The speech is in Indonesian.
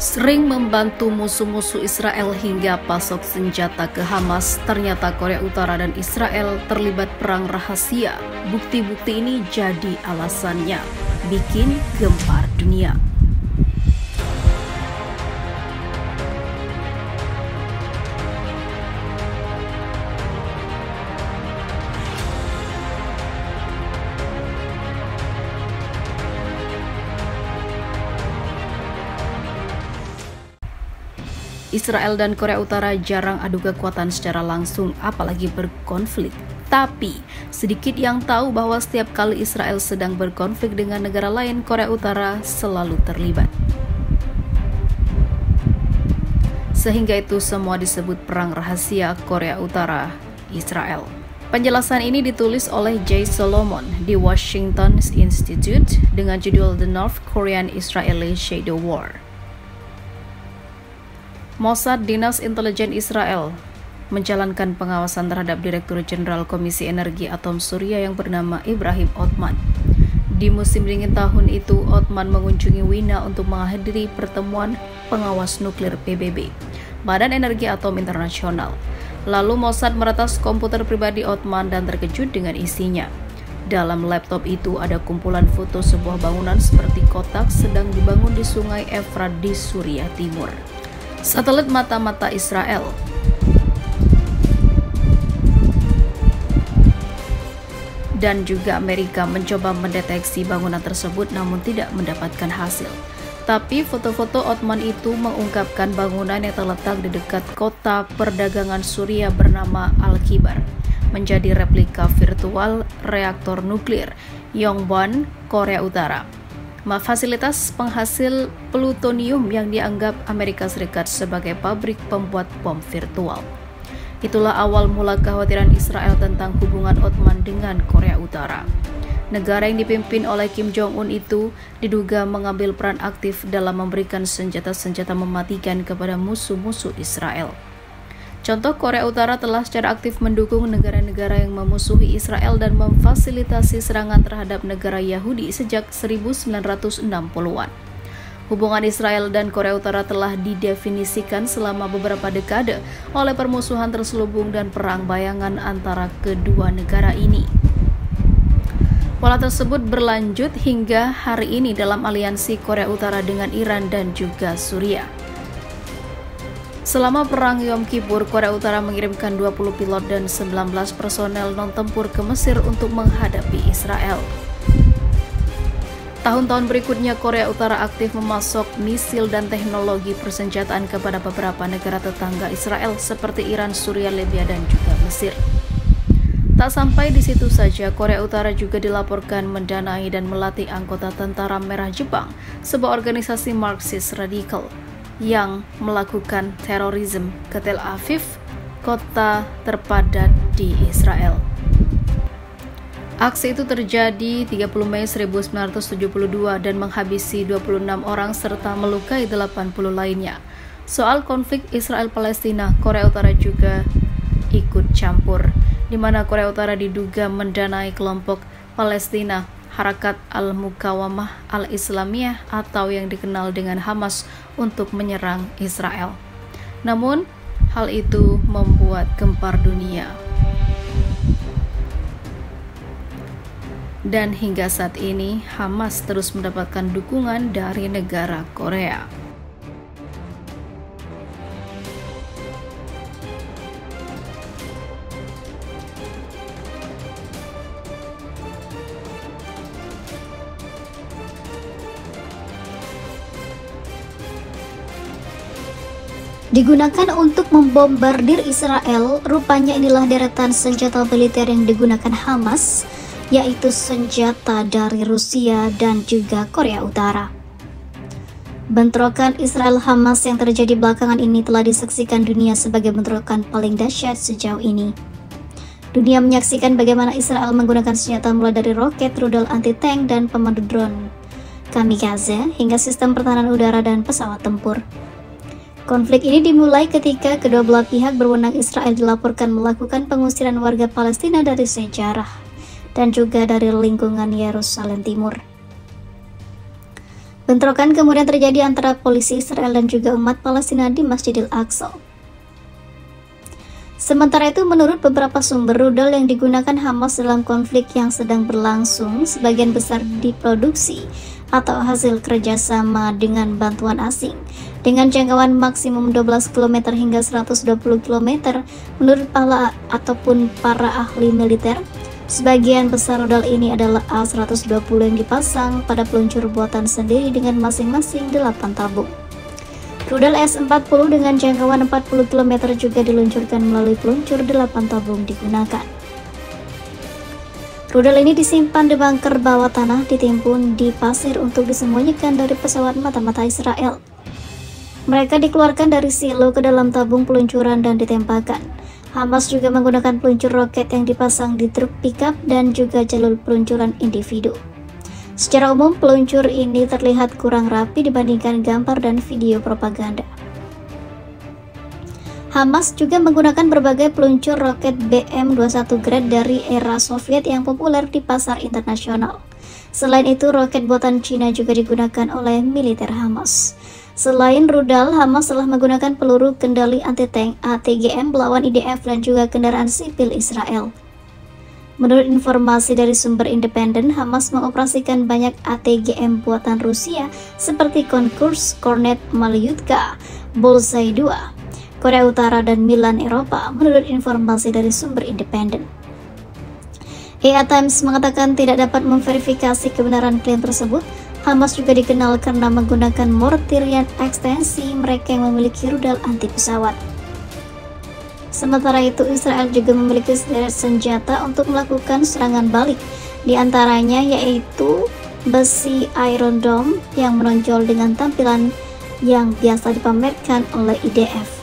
Sering membantu musuh-musuh Israel hingga pasok senjata ke Hamas, ternyata Korea Utara dan Israel terlibat perang rahasia. Bukti-bukti ini jadi alasannya bikin gempar dunia. Israel dan Korea Utara jarang adu kekuatan secara langsung, apalagi berkonflik. Tapi, sedikit yang tahu bahwa setiap kali Israel sedang berkonflik dengan negara lain, Korea Utara selalu terlibat. Sehingga itu semua disebut perang rahasia Korea Utara-Israel. Penjelasan ini ditulis oleh Jay Solomon di Washington Institute dengan judul The North Korean-Israeli Shadow War. Mossad, Dinas Intelijen Israel, menjalankan pengawasan terhadap Direktur Jenderal Komisi Energi Atom Suriah yang bernama Ibrahim Othman. Di musim dingin tahun itu, Othman mengunjungi Wina untuk menghadiri pertemuan pengawas nuklir PBB, Badan Energi Atom Internasional. Lalu Mossad meretas komputer pribadi Othman dan terkejut dengan isinya. Dalam laptop itu ada kumpulan foto sebuah bangunan seperti kotak sedang dibangun di Sungai Efrat di Suriah Timur. Satelit mata-mata Israel dan juga Amerika mencoba mendeteksi bangunan tersebut namun tidak mendapatkan hasil. Tapi foto-foto Othman itu mengungkapkan bangunan yang terletak di dekat kota perdagangan Suriah bernama Al-Kibar menjadi replika virtual reaktor nuklir Yongbyon, Korea Utara. Fasilitas penghasil plutonium yang dianggap Amerika Serikat sebagai pabrik pembuat bom virtual. Itulah awal mula kekhawatiran Israel tentang hubungan Othman dengan Korea Utara. Negara yang dipimpin oleh Kim Jong-un itu diduga mengambil peran aktif dalam memberikan senjata-senjata mematikan kepada musuh-musuh Israel. Contoh, Korea Utara telah secara aktif mendukung negara-negara yang memusuhi Israel dan memfasilitasi serangan terhadap negara Yahudi sejak 1960-an. Hubungan Israel dan Korea Utara telah didefinisikan selama beberapa dekade oleh permusuhan terselubung dan perang bayangan antara kedua negara ini. Pola tersebut berlanjut hingga hari ini dalam aliansi Korea Utara dengan Iran dan juga Suriah. Selama Perang Yom Kippur, Korea Utara mengirimkan 20 pilot dan 19 personel non-tempur ke Mesir untuk menghadapi Israel. Tahun-tahun berikutnya, Korea Utara aktif memasok misil dan teknologi persenjataan kepada beberapa negara tetangga Israel seperti Iran, Suriah, Libya, dan juga Mesir. Tak sampai di situ saja, Korea Utara juga dilaporkan mendanai dan melatih anggota Tentara Merah Jepang, sebuah organisasi Marxis radikal yang melakukan terorisme ke Tel Aviv, kota terpadat di Israel. Aksi itu terjadi 30 Mei 1972 dan menghabisi 26 orang serta melukai 80 lainnya. Soal konflik Israel-Palestina, Korea Utara juga ikut campur, di mana Korea Utara diduga mendanai kelompok Palestina Harakat Al-Muqawamah Al-Islamiyah atau yang dikenal dengan Hamas untuk menyerang Israel. Namun, hal itu membuat gempar dunia. Dan hingga saat ini, Hamas terus mendapatkan dukungan dari negara Korea. Digunakan untuk membombardir Israel, rupanya inilah deretan senjata militer yang digunakan Hamas, yaitu senjata dari Rusia dan juga Korea Utara. Bentrokan Israel-Hamas yang terjadi belakangan ini telah disaksikan dunia sebagai bentrokan paling dahsyat sejauh ini. Dunia menyaksikan bagaimana Israel menggunakan senjata mulai dari roket, rudal anti-tank, dan pemandu drone kamikaze, hingga sistem pertahanan udara dan pesawat tempur. Konflik ini dimulai ketika kedua belah pihak berwenang Israel dilaporkan melakukan pengusiran warga Palestina dari sejarah dan juga dari lingkungan Yerusalem Timur. Bentrokan kemudian terjadi antara polisi Israel dan juga umat Palestina di Masjidil Aqsa. Sementara itu, menurut beberapa sumber, rudal yang digunakan Hamas dalam konflik yang sedang berlangsung sebagian besar diproduksi atau hasil kerjasama dengan bantuan asing dengan jangkauan maksimum 12 km hingga 120 km. Menurut para ahli militer, sebagian besar rudal ini adalah A-120 yang dipasang pada peluncur buatan sendiri dengan masing-masing 8 tabung. Rudal S-40 dengan jangkauan 40 km juga diluncurkan melalui peluncur 8 tabung digunakan. Rudal ini disimpan di bunker bawah tanah ditimbun di pasir untuk disembunyikan dari pesawat mata-mata Israel. Mereka dikeluarkan dari silo ke dalam tabung peluncuran dan ditembakkan. Hamas juga menggunakan peluncur roket yang dipasang di truk pickup dan juga jalur peluncuran individu. Secara umum, peluncur ini terlihat kurang rapi dibandingkan gambar dan video propaganda. Hamas juga menggunakan berbagai peluncur roket BM-21 Grad dari era Soviet yang populer di pasar internasional. Selain itu, roket buatan Cina juga digunakan oleh militer Hamas. Selain rudal, Hamas telah menggunakan peluru kendali anti-tank ATGM melawan IDF dan juga kendaraan sipil Israel. Menurut informasi dari sumber independen, Hamas mengoperasikan banyak ATGM buatan Rusia seperti Konkurs, Kornet, Malyutka, Bullseye 2, Korea Utara, dan Milan, Eropa, menurut informasi dari sumber independen. EA Times mengatakan tidak dapat memverifikasi kebenaran klaim tersebut. Hamas juga dikenal karena menggunakan mortir yang ekstensi mereka yang memiliki rudal anti pesawat. Sementara itu, Israel juga memiliki sederet senjata untuk melakukan serangan balik, di antaranya yaitu besi Iron Dome yang menonjol dengan tampilan yang biasa dipamerkan oleh IDF.